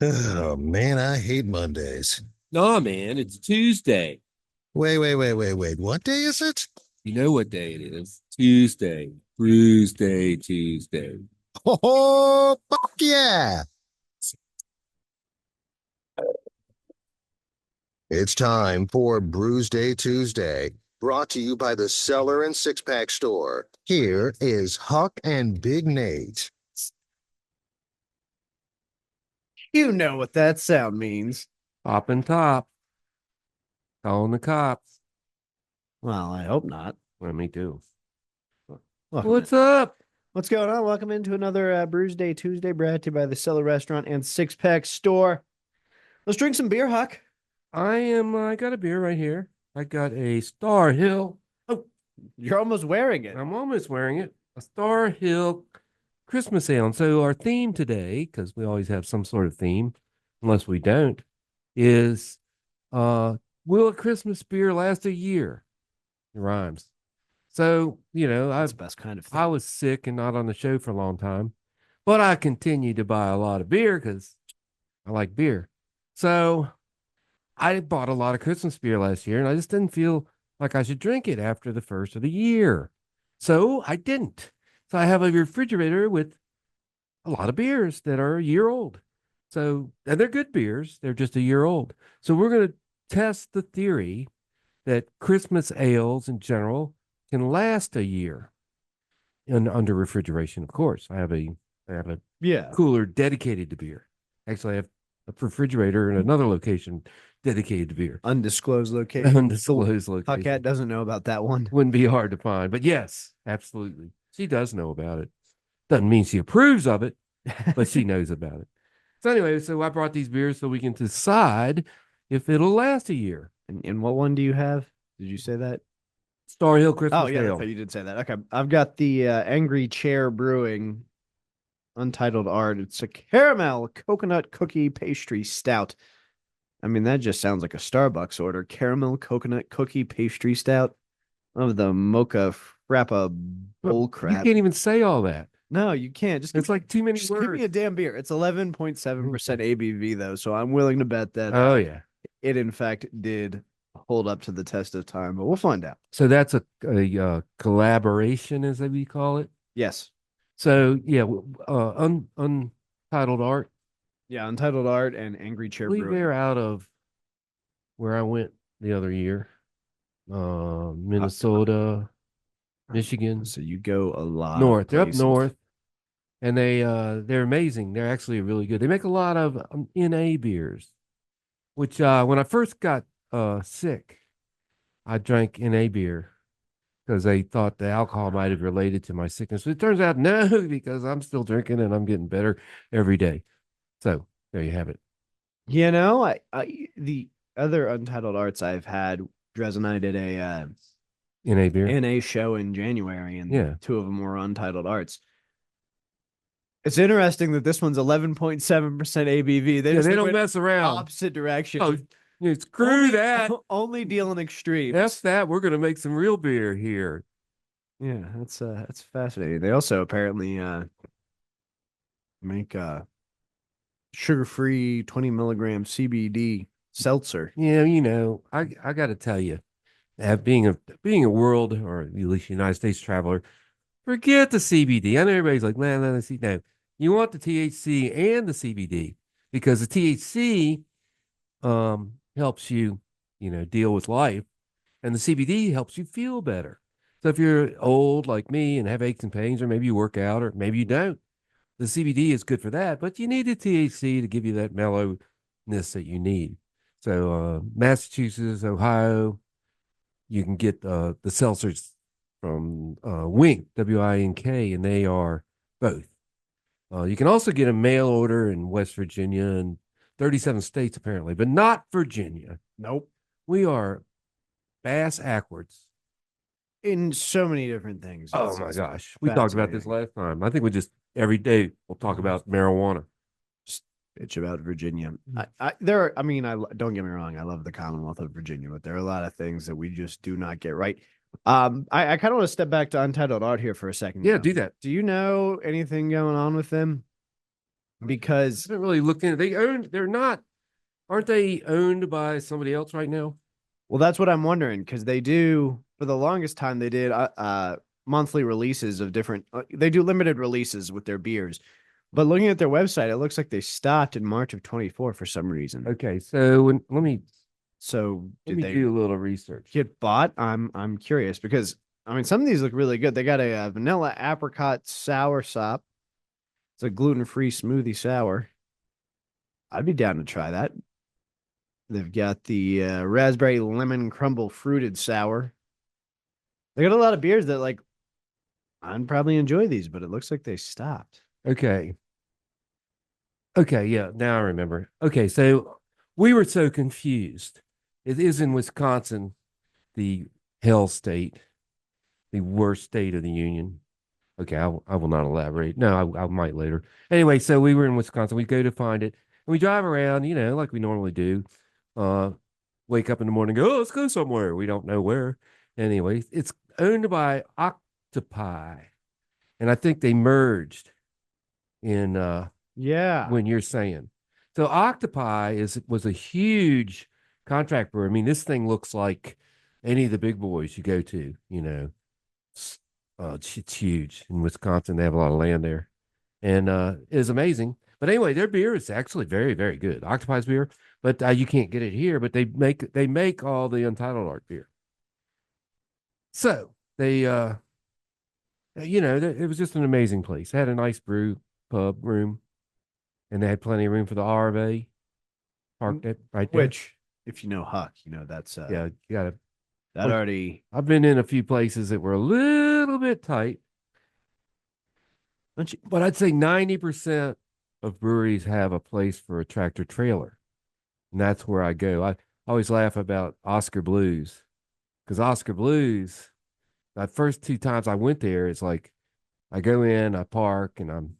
Oh man, I hate Mondays. No, man, it's Tuesday. Wait. What day is it? You know what day it is? Tuesday. Brewsday Tuesday. Oh, fuck yeah. It's time for Brewsday Tuesday, brought to you by the Cellar and Six Pack Store. Here is Huck and Big Nate. You know what that sound means. Pop and top. Calling the cops. Well, I hope not. Well, me too. Welcome in. What's up? What's going on? Welcome into another Brewsday Tuesday brought to you by the Cellar Restaurant and Six Pack Store. Let's drink some beer, Huck. I got a beer right here. I got a Star Hill. Oh, You're almost wearing it. I'm almost wearing it. A Star Hill Christmas ale. And so our theme today, because we always have some sort of theme, unless we don't, is uh will a Christmas beer last a year? It rhymes. So, That's the best kind of I thing. was sick and not on the show for a long time, but I continued to buy a lot of beer because I like beer. So I bought a lot of Christmas beer last year and I just didn't feel like I should drink it after the first of the year. So I didn't. So I have a refrigerator with a lot of beers that are a year old. So, and they're good beers, they're just a year old. So we're going to test the theory that Christmas ales in general can last a year and under refrigeration, of course. I have a Yeah. cooler dedicated to beer. Actually, I have a refrigerator in another location dedicated to beer. Undisclosed location. Undisclosed Huckett location. doesn't know about that one. Wouldn't be hard to find. But yes, absolutely. She does know about it. Doesn't mean she approves of it, but she knows about it. So anyway, so I brought these beers so we can decide if it'll last a year. And what one do you have? Did you say that? Star Hill Oh, Christmas yeah, that's Ale. right. You did say that. Okay. I've got the Angry Chair Brewing Untitled Art. It's a caramel coconut cookie pastry stout. I mean, that just sounds like a Starbucks order. Caramel coconut cookie pastry stout of the mocha frappa But bull you crap. can't even say all that. No, you can't. It's like too many Just give me a words. damn beer. It's 11.7% ABV though, so I'm willing to bet that Oh yeah. it in fact did hold up to the test of time, but we'll find out. So that's a collaboration, as we call it. Yes. So yeah, Untitled Art. Yeah, Untitled Art and Angry I Chair believe Brewing. they're out of where I went the other year. Minnesota, Michigan, So you go a lot of north. They're up places. north, and they're amazing. They're actually really good. They make a lot of NA beers, which when I first got sick, I drank NA beer because they thought the alcohol might have related to my sickness. But it turns out no, because I'm still drinking and I'm getting better every day. So there you have it. You know, I the other Untitled Arts I've had, Drez and I did a NA beer. NA show in January, and Yeah. two of them were Untitled Arts. It's interesting that this one's 11.7% ABV. They Yeah, just they like don't went mess around. opposite direction. Oh, yeah, screw Only, that. only deal in extremes. F that. We're gonna make some real beer here. Yeah, that's fascinating. They also apparently make sugar-free 20 milligram CBD seltzer. Yeah, I got to tell you, being a world or at least United States traveler, forget the CBD. I know everybody's like, man, no. You want the THC and the CBD because the THC helps you, deal with life, and the CBD helps you feel better. So if you're old like me and have aches and pains, or maybe you work out, or maybe you don't, the CBD is good for that. But you need the THC to give you that mellowness that you need. So Massachusetts, Ohio, you can get the seltzers from Wink, WINK, and they are both. You can also get a mail order in West Virginia and 37 states apparently, but not Virginia. Nope. We are bass backwards. In so many different things. Oh my gosh. We talked about this last time. I think we just every day we'll talk about marijuana. Just bitch about Virginia. I mean, I don't get me wrong. I love the Commonwealth of Virginia, but there are a lot of things that we just do not get right. I kind of want to step back to Untitled Art here for a second. Yeah, do that. Do you know anything going on with them? because I haven't really looked into. Aren't they owned by somebody else right now? well, that's what I'm wondering because they do for the longest time they did monthly releases of different. They do limited releases with their beers, but looking at their website, it looks like they stopped in March of 24 for some reason. Okay, so So let did me they do a little research. get bought? I'm curious because I mean some of these look really good. They got a, vanilla apricot sour sop. It's a gluten-free smoothie sour. I'd be down to try that. They've got the raspberry lemon crumble fruited sour. They got a lot of beers that like I'd probably enjoy these, but it looks like they stopped. Okay. Okay, yeah, now I remember. Okay, so we were so confused. It is in Wisconsin, the hell state, the worst state of the union. Okay, I will not elaborate. No, I might later. Anyway, so we were in Wisconsin. We go to find it, and we drive around, like we normally do. Uh, wake up in the morning, go, oh, let's go somewhere. We don't know where. Anyway, it's owned by Octopi, and I think they merged in Yeah. when you're saying. So Octopi was a huge contract brewer. I mean, this thing looks like any of the big boys you go to, it's huge. In Wisconsin, they have a lot of land there. And it's amazing. But anyway, their beer is actually very, very good. Octopi's beer, but you can't get it here, but they make all the Untitled Art beer. So they it was just an amazing place. They had a nice brew pub room, and they had plenty of room for the RV parked it right there. Which, if you know Huck, that's Yeah, you gotta. that already. I've been in a few places that were a little bit tight, but I'd say 90% of breweries have a place for a tractor trailer, and that's where I go. I always laugh about Oscar Blues because Oscar Blues, the first 2 times I went there, it's like I go in, I park, and I'm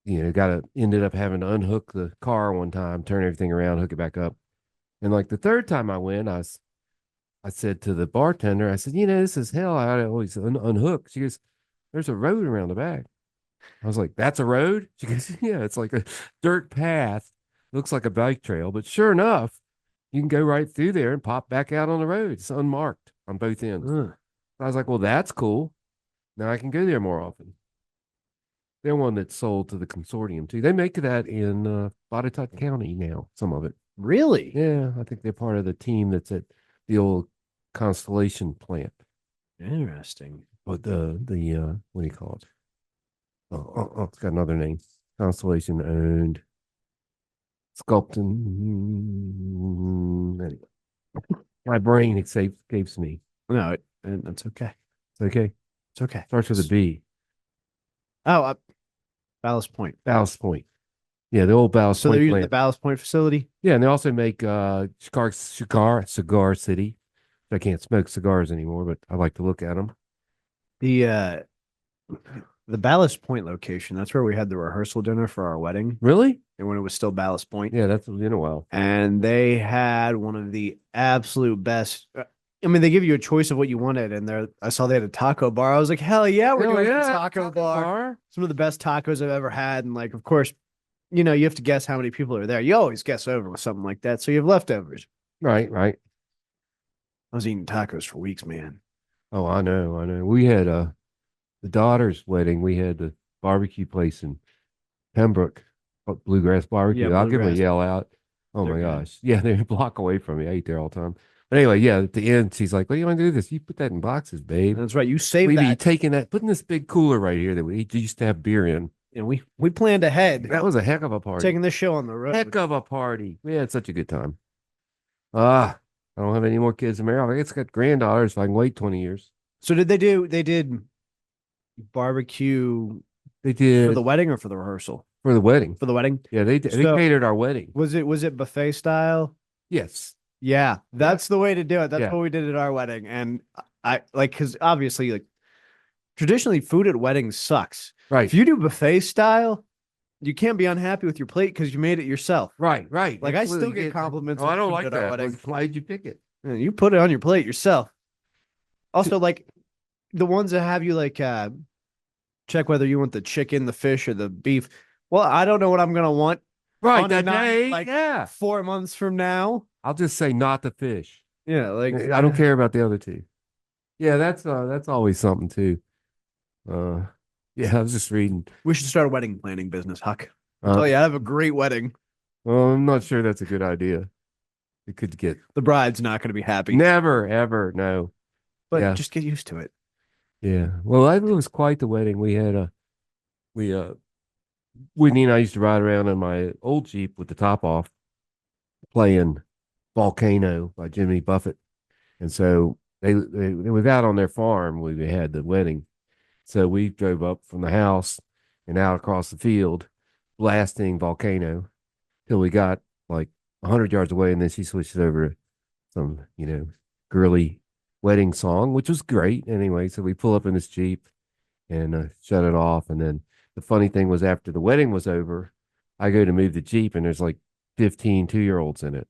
ended up having to unhook the car one time, turn everything around, hook it back up. And like the third time I went, I said to the bartender, I said, this is hell. I always unhook. She goes, there's a road around the back. I was like, that's a road? She goes, yeah, it's like a dirt path. Looks like a bike trail, but sure enough, you can go right through there and pop back out on the road. It's unmarked on both ends. I was like, well, that's cool. Now I can go there more often. They're one that's sold to the consortium too. They make that in Botetourt County now, some of it. Really? Yeah, I think they're part of the team that's at the old Constellation plant. Interesting. But the what do you call it? It's got another name. Constellation owned. Sculpton. Anyway. My brain escapes me. No, that's okay. It's okay. It's okay. Starts with a B. Oh, Ballast Point. Ballast Point. Yeah, the old Ballast So Point they're using plant. the Ballast Point facility? Yeah, and they also make Cigar City. I can't smoke cigars anymore, but I like to look at them. The Ballast Point location, that's where we had the rehearsal dinner for our wedding. Really? And when it was still Ballast Point. Yeah, that's been a while. And they had one of the absolute best. I mean, they give you a choice of what you wanted, and I saw they had a taco bar. I was like, hell yeah, we're going to taco bar. Some of the best tacos I've ever had. And like, of course, you have to guess how many people are there. You always guess over with something like that. So you have leftovers. Right. I was eating tacos for weeks, man. Oh, I know. We had the daughter's wedding. We had the barbecue place in Pembroke, Bluegrass Barbecue. Yeah, I'll give them a Bluegrass. yell out. Oh They're my good. gosh. Yeah, they're a block away from me. I eat there all the time. But anyway, yeah, at the end, she's like, what do you want to do this? You put that in boxes, babe. That's right. You save We'd be that. taking that, putting this big cooler right here that we used to have beer in. And we planned ahead. That was a heck of a party. Taking this show on the road. Heck of a party. We had such a good time. I don't have any more kids in marriage. I guess I got granddaughters if I can wait 20 years. So they did barbecue They did for the wedding or for the rehearsal? for the wedding. For the wedding? Yeah, they So- catered our wedding. Was it buffet style? Yes. Yeah, that's the way to do it. That's Yeah. what we did at our wedding. And I like, because obviously, like, traditionally food at weddings sucks. Right. If you do buffet style, you can't be unhappy with your plate because you made it yourself. Right. Like, I still Absolutely. get compliments. Oh, on I don't food like at our that. wedding. Why did you pick it? And you put it on your plate yourself. Also, like the ones that have you like check whether you want the chicken, the fish, or the beef. Well, I don't know what I'm gonna want Right, on a that night day. like Yeah. 4 months from now. I'll just say not the fish. Yeah, like I don't care about the other two. Yeah, that's always something too. Uh yeah, I was just reading. We should start a wedding planning business, Huck. I'll Uh tell you, I have a great wedding. well, I'm not sure that's a good idea. It could get The bride's not going to be happy, never, ever, no. but Yeah, just get used to it. yeah. Well, it was quite the wedding. We Whitney and I used to ride around in my old Jeep with the top off, playing Volcano by Jimmy Buffett. And so they was out on their farm when we had the wedding. So we drove up from the house and out across the field, blasting Volcano till we got like 100 yards away, and then she switched it over to some, girly wedding song, which was great anyway. So we pull up in this Jeep and shut it off. And then the funny thing was, after the wedding was over, I go to move the Jeep, and there's like 15 2-year-olds in it.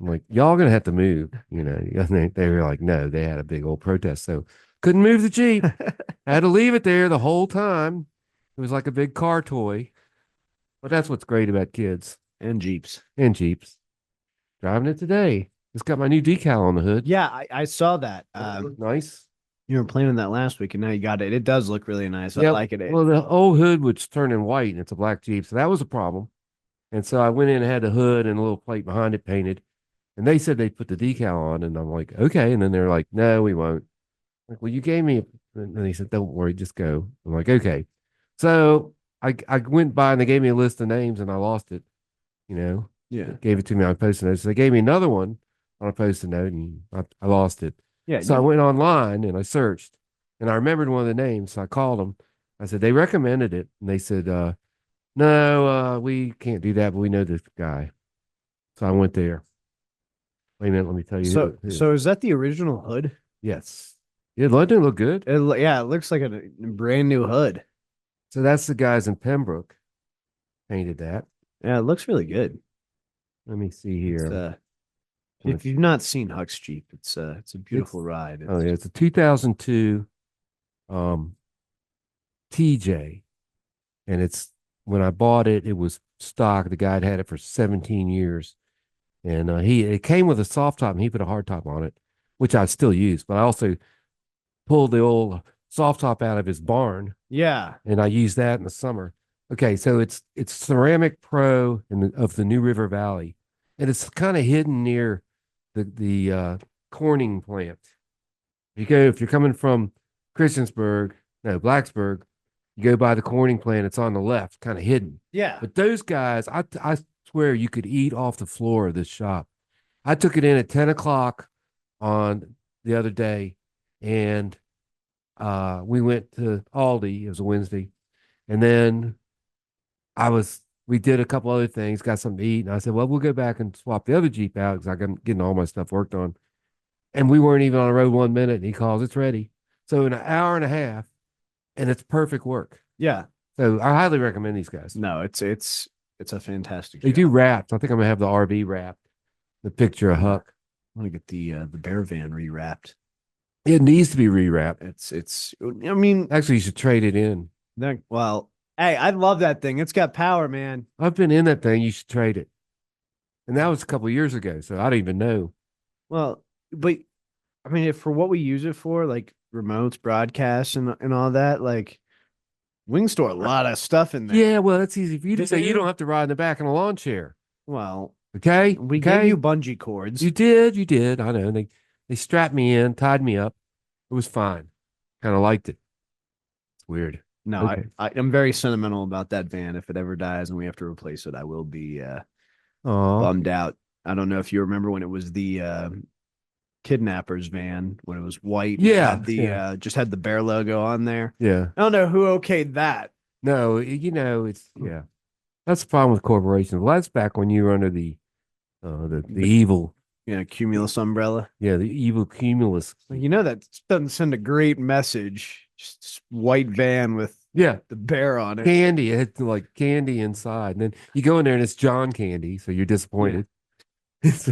I'm like, y'all gonna have to move, And they were like, no, they had a big old protest, so couldn't move the Jeep. I had to leave it there the whole time. It was like a big car toy. But that's what's great about kids And Jeeps. and Jeeps. Driving it today. It's got my new decal on the hood. Yeah, I saw that. Nice. You were planning that last week, and now you got it. It does look really nice. I Yep. like it. Well, the old hood was turning white, and it's a black Jeep, so that was a problem. And so I went in and had the hood and a little plate behind it painted. And they said they'd put the decal on, and I'm like, okay. And then they're like, no, we won't. I'm like, well, you gave me, and they said, don't worry, just go. I'm like, okay. So I went by and they gave me a list of names, and I lost it. Yeah. Gave it to me on a post-it note. So they gave me another one on a post-it note, and I lost it. Yeah. So I went online and I searched, and I remembered one of the names. So I called them. I said, they recommended it, and they said, no, we can't do that, but we know this guy. So I went there. Wait a minute, let me tell you. So is that the original hood? Yes. Yeah, London look good. Yeah, it looks like a brand new hood. So that's the guys in Pembroke painted that. Yeah, it looks really good. Let me see here. If you've not seen Huck's Jeep, it's a beautiful ride. Oh yeah, it's a 2002 TJ, and it's when I bought it, it was stock. The guy had it for 17 years, and it came with a soft top, and he put a hard top on it, which I still use. But I also pulled the old soft top out of his barn. Yeah, and I use that in the summer. Okay, so it's Ceramic Pro of the New River Valley, and it's kind of hidden near the Corning plant. If you're coming from Blacksburg, you go by the Corning plant. It's on the left, kind of hidden. yeah. But those guys, I swear, you could eat off the floor of this shop. I took it in at 10 o'clock on the other day, and we went to Aldi. It was a Wednesday, and then we did a couple other things, got something to eat, and I said, well, we'll go back and swap the other Jeep out because I'm getting all my stuff worked on. And we weren't even on the road 1 minute, and he calls, it's ready. So in an hour and a half, and it's perfect work. Yeah. So I highly recommend these guys. No, it's a fantastic They job. do wraps. I think I'm gonna have the RV wrapped. The picture of Huck. I want to get the bear van rewrapped. It needs to be rewrapped. It's I mean, Actually, you should trade it in. well, hey, I love that thing. It's got power, man. I've been in that thing. You should trade it. And that was a couple of years ago, so I don't even know. Well, but I mean, for what we use it for, like remotes, broadcasts, and all that, like we can store a lot of stuff in there. Yeah, well, that's easy for you to say. You don't have to ride in the back in a lawn chair. Well, Okay. we gave you bungee cords. You did. I know. They strapped me in, tied me up. It was fine. Kind of liked it. It's weird. No, Okay. I'm very sentimental about that van. If it ever dies and we have to replace it, I will be Aw. bummed out. I don't know if you remember when it was the kidnappers van, when it was white. Yeah, Just had the bear logo on there. Yeah. I don't know who okayed that. No, it's yeah. That's the problem with corporations. Well, that's back when you were under the evil, Cumulus umbrella. the evil cumulus. That doesn't send a great message. Just this white van with Yeah, the bear on it. candy. It had like candy inside, and then you go in there and it's John Candy, so you're disappointed. this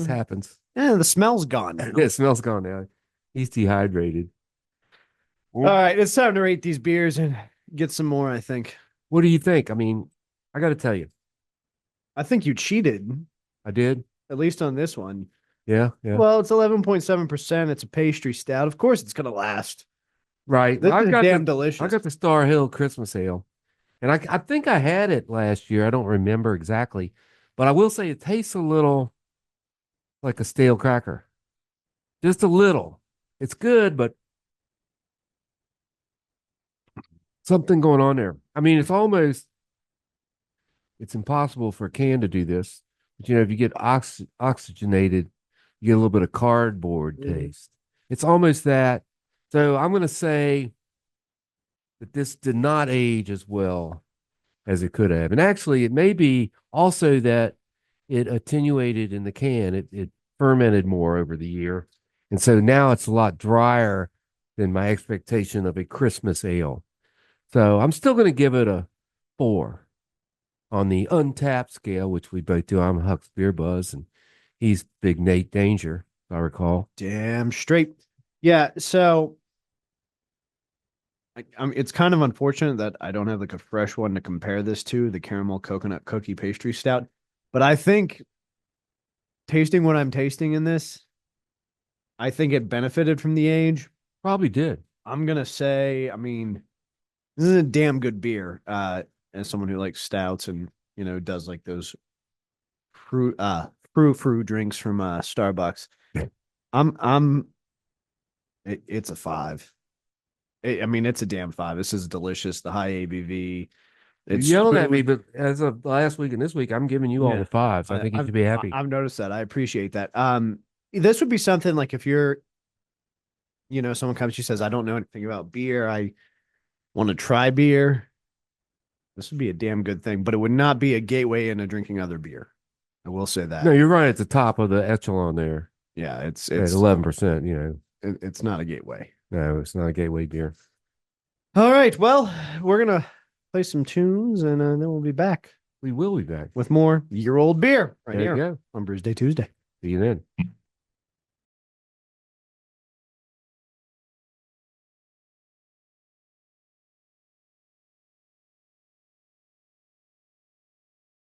happens. Yeah, the smell's gone now. Yeah, it smells gone now. He's dehydrated. All right, it's time to rate these beers and get some more, I think. What do you think? I mean, I got to tell you, I think you cheated, I did. at least on this one. Yeah, yeah. Well, it's 11.7%. It's a pastry stout. Of course, it's gonna last. Right. This Well, is damn I delicious. got the Star Hill Christmas ale, and I think I had it last year. I don't remember exactly, but I will say it tastes a little like a stale cracker, just a little. It's good, but something going on there. I mean, it's impossible for a can to do this. But if you get oxygenated, you get a little bit of cardboard taste. It's almost that. So I'm going to say that this did not age as well as it could have. And actually, it may be also that it attenuated in the can. It fermented more over the year. And so now it's a lot drier than my expectation of a Christmas ale. So I'm still going to give it a 4 on the untapped scale, which we both do. I'm Huck's Beer Buzz, and he's Big Nate Danger, if I recall. Damn straight. Yeah. So it's kind of unfortunate that I don't have like a fresh one to compare this to, the caramel coconut cookie pastry stout. But I think tasting what I'm tasting in this, I think it benefited from the age. Probably did. I'm gonna say, I mean, this is a damn good beer. As someone who likes stouts and does like those frou drinks from Starbucks. It's a 5. I mean, it's a damn 5. This is delicious. The high ABV. You're It's yelling at me, smooth. but as of last week and this week, I'm giving you all Yeah. the 5s. I think you should be happy. I've noticed that. I appreciate that. This would be something like if you're, someone comes to you says, I don't know anything about beer. I want to try beer. This would be a damn good thing, but it would not be a gateway into drinking other beer. I will say that. No, you're right at the top of the echelon there Yeah, it's at 11%. it's not a gateway. No, it's not a gateway beer. All right, well, we're gonna play some tunes and then we'll be back We will be back. with more year-old beer right There you here go. on Brewsday Tuesday. See you then.